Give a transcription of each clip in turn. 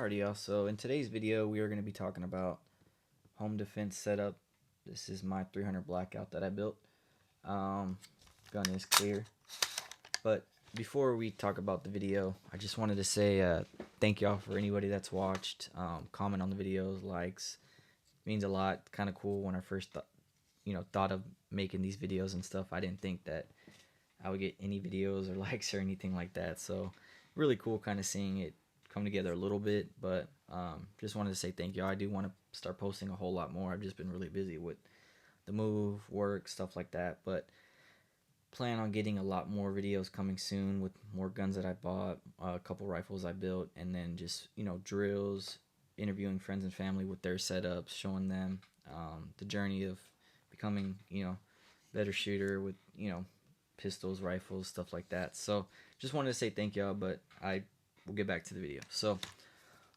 Alrighty, y'all. So in today's video, we are going to be talking about home defense setup. This is my 300 Blackout that I built. Gun is clear. But before we talk about the video, I just wanted to say thank y'all for anybody that's watched. Comment on the videos, likes. It means a lot. Kind of cool. When I first thought of making these videos and stuff, I didn't think that I would get any videos or likes or anything like that. So really cool kind of seeing it come together a little bit, but just wanted to say thank you. I do want to start posting a whole lot more. I've just been really busy with the move, work, stuff like that, but plan on getting a lot more videos coming soon with more guns that I bought, a couple rifles I built, and then just drills, interviewing friends and family with their setups, showing them the journey of becoming better shooter with pistols, rifles, stuff like that. So just wanted to say thank y'all, but we'll get back to the video. So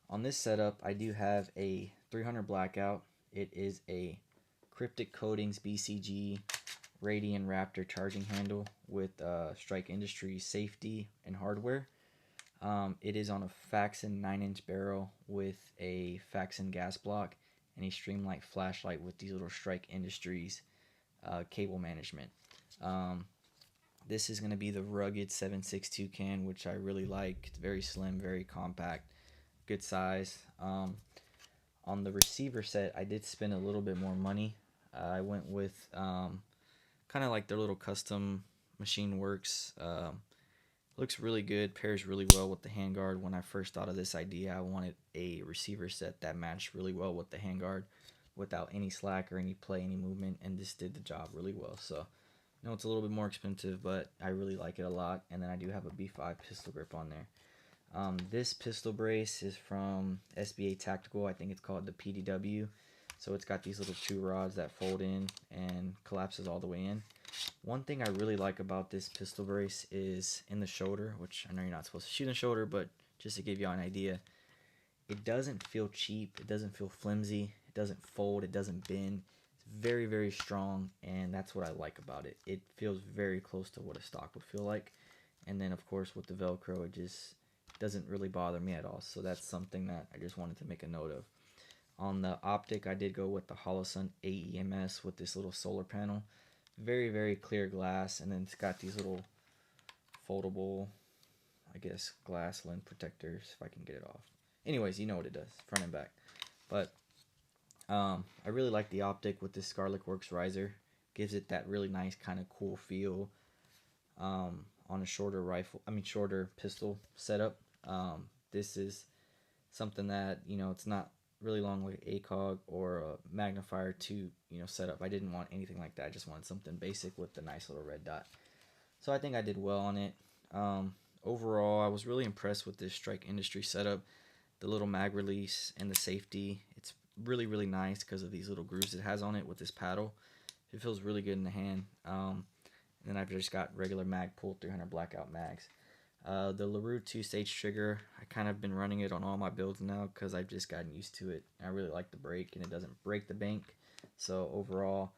on this setup, I do have a 300 Blackout. It is a Cryptic Coatings BCG Radian Raptor charging handle with Strike Industries safety and hardware. It is on a Faxon 9-inch barrel with a Faxon gas block and a Streamlight flashlight with these little Strike Industries cable management. This is going to be the rugged 7.62 can, which I really like. It's very slim, very compact, good size. On the receiver set, I did spend a little bit more money. I went with kind of like their little custom machine works. Looks really good, pairs really well with the handguard. When I first thought of this idea, I wanted a receiver set that matched really well with the handguard without any slack or any play, any movement, and this did the job really well. So I know it's a little bit more expensive, but I really like it a lot. And then I do have a B5 pistol grip on there. This pistol brace is from SBA Tactical. I think it's called the PDW. So it's got these little two rods that fold in and collapses all the way in. One thing I really like about this pistol brace is in the shoulder, which I know you're not supposed to shoot in the shoulder, but just to give you an idea, it doesn't feel cheap, it doesn't feel flimsy, it doesn't fold, it doesn't bend. It's very, very strong, and that's what I like about it. It feels very close to what a stock would feel like. And then, of course, with the Velcro, it just doesn't really bother me at all. So that's something that I just wanted to make a note of. On the optic, I did go with the Holosun AEMS with this little solar panel. Very, very clear glass, and then it's got these little foldable, I guess, glass lens protectors, if I can get it off. Anyways, you know what it does, front and back. But I really like the optic with this Scarlet Works riser. Gives it that really nice kind of cool feel on a shorter pistol setup. This is something that, it's not really long like ACOG or a magnifier 2, setup. I didn't want anything like that. I just wanted something basic with the nice little red dot. So I think I did well on it. Overall, I was really impressed with this Strike Industry setup. The little mag release and the safety. It's really, really nice because of these little grooves it has on it with this paddle. It feels really good in the hand. And then I've just got regular mag pull 300 Blackout mags. The LaRue 2-stage trigger, I kind of been running it on all my builds now because I've just gotten used to it. I really like the break, and it doesn't break the bank. So overall,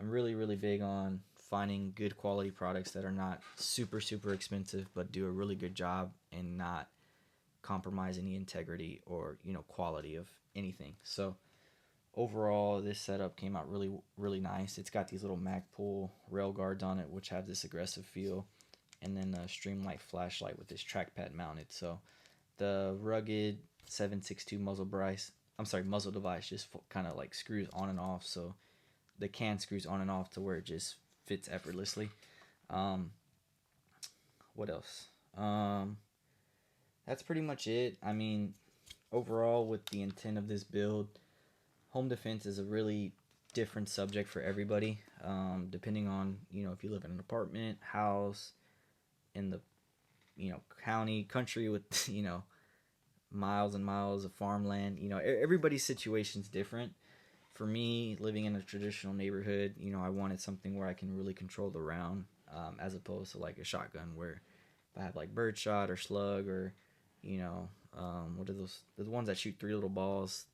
I'm really, really big on finding good quality products that are not super, super expensive, but do a really good job and not compromise any integrity or quality of anything. So overall, this setup came out really, really nice. It's got these little mag pull rail guards on it, which have this aggressive feel, and then a Streamlight flashlight with this trackpad mounted. So the rugged 7.62 muzzle device just kind of like screws on and off. So the can screws on and off to where it just fits effortlessly. What else? That's pretty much it. I mean, overall, with the intent of this build, home defense is a really different subject for everybody, depending on if you live in an apartment, house, in the county, country with miles and miles of farmland. Everybody's situation's different. For me, living in a traditional neighborhood, I wanted something where I can really control the round, as opposed to like a shotgun where if I have like birdshot or slug or what are those? The ones that shoot 3 little balls.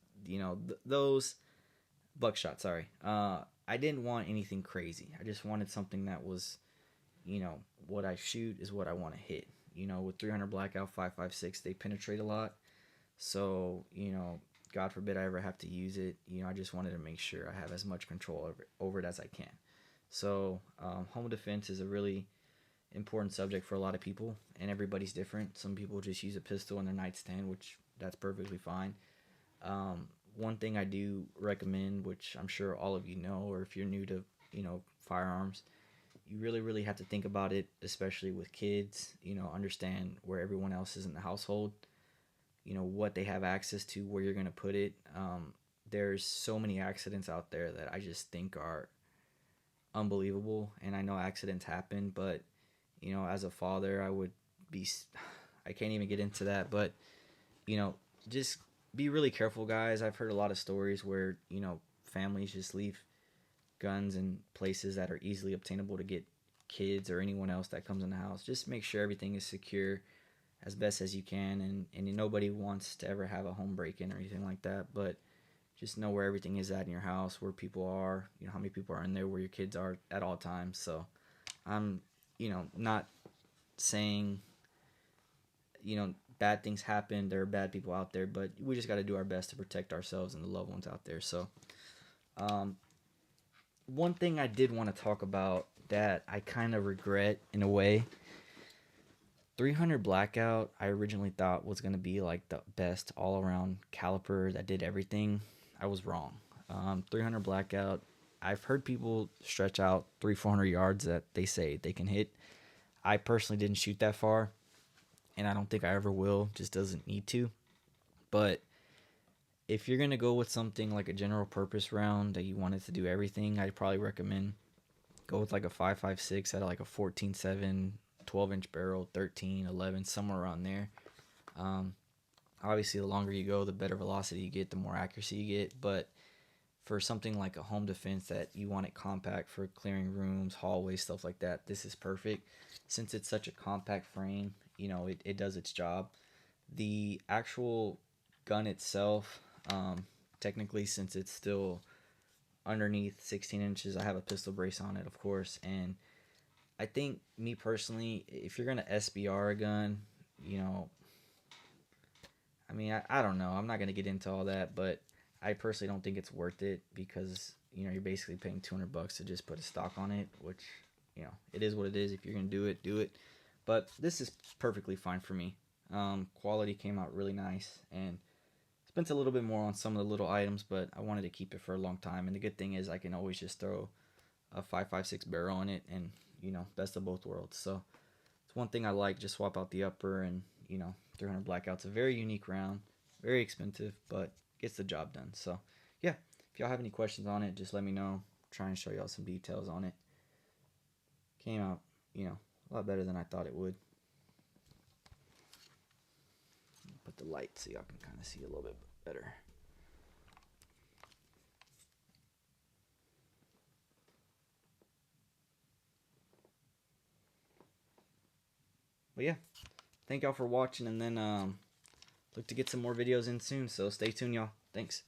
Those buckshot. Sorry. I didn't want anything crazy. I just wanted something that was, what I shoot is what I want to hit. With 300 Blackout 5.56, they penetrate a lot. So, God forbid I ever have to use it. I just wanted to make sure I have as much control over it as I can. So, home defense is a really important subject for a lot of people, and everybody's different. Some people just use a pistol in their nightstand, which that's perfectly fine. One thing I do recommend, which I'm sure all of you know, or if you're new to, firearms, you really, really have to think about it, especially with kids. Understand where everyone else is in the household. What they have access to, where you're gonna put it. There's so many accidents out there that I just think are unbelievable, and I know accidents happen, but as a father, I would be. I can't even get into that, but you know, just be really careful, guys. I've heard a lot of stories where families just leave guns in places that are easily obtainable to get kids or anyone else that comes in the house. Just make sure everything is secure as best as you can, and nobody wants to ever have a home break-in or anything like that, but just know where everything is at in your house, where people are, how many people are in there, where your kids are at all times. So I'm not saying bad things happen, there are bad people out there, but we just got to do our best to protect ourselves and the loved ones out there. So one thing I did want to talk about that I kind of regret in a way, 300 Blackout, I originally thought was going to be like the best all-around caliper that did everything. I was wrong. 300 Blackout, I've heard people stretch out 300-400 yards that they say they can hit. I personally didn't shoot that far, and I don't think I ever will. Just doesn't need to. But if you're going to go with something like a general purpose round that you want it to do everything, I'd probably recommend go with like a 5.56 at like a 14.7, 12-inch barrel, 13, 11, somewhere around there. Obviously, the longer you go, the better velocity you get, the more accuracy you get. But for something like a home defense that you want it compact for clearing rooms, hallways, stuff like that, this is perfect. Since it's such a compact frame, it does its job. The actual gun itself, technically, since it's still underneath 16 inches, I have a pistol brace on it, of course, and I think, me personally, if you're gonna SBR a gun, I mean, I don't know. I'm not gonna get into all that, but I personally don't think it's worth it because you're basically paying $200 to just put a stock on it, which it is what it is. If you're gonna do it, do it. But this is perfectly fine for me. Quality came out really nice, and spent a little bit more on some of the little items, but I wanted to keep it for a long time. And the good thing is I can always just throw a 5.56 barrel on it, and best of both worlds. So it's one thing I like. Just swap out the upper, and 300 Blackout's a very unique round, very expensive, but gets the job done. So yeah, if y'all have any questions on it, just let me know. Try and show y'all some details on it. Came out, a lot better than I thought it would. Put the light so y'all can kind of see a little bit better. But yeah, thank y'all for watching, and then look to get some more videos in soon, so stay tuned, y'all. Thanks.